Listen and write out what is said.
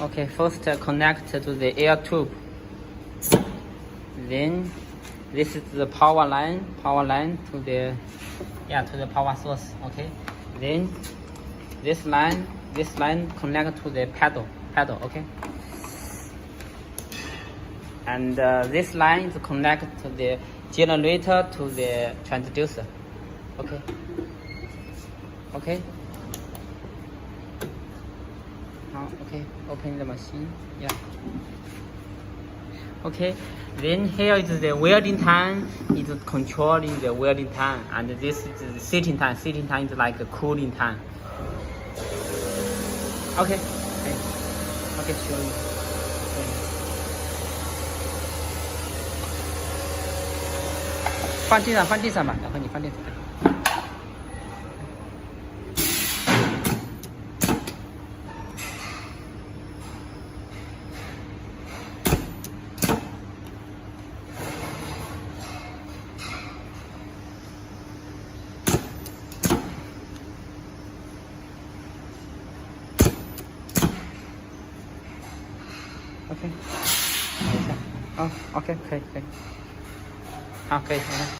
Okay, first connect to the air tube. Then this is the power line to the power source. Okay. Then this line connect to the pedal. Okay. And this line is connected to the generator to the transducer. Okay. Okay. Now, okay, open the machine. Yeah. Okay. Then here is the welding time. It's controlling the welding time, and this is the sitting time. Sitting time is like a cooling time. Okay. Okay, show you. Okay. 放地上吧，然后你放地上。OK， 等一下，哦 ，OK， 可以，好，可以，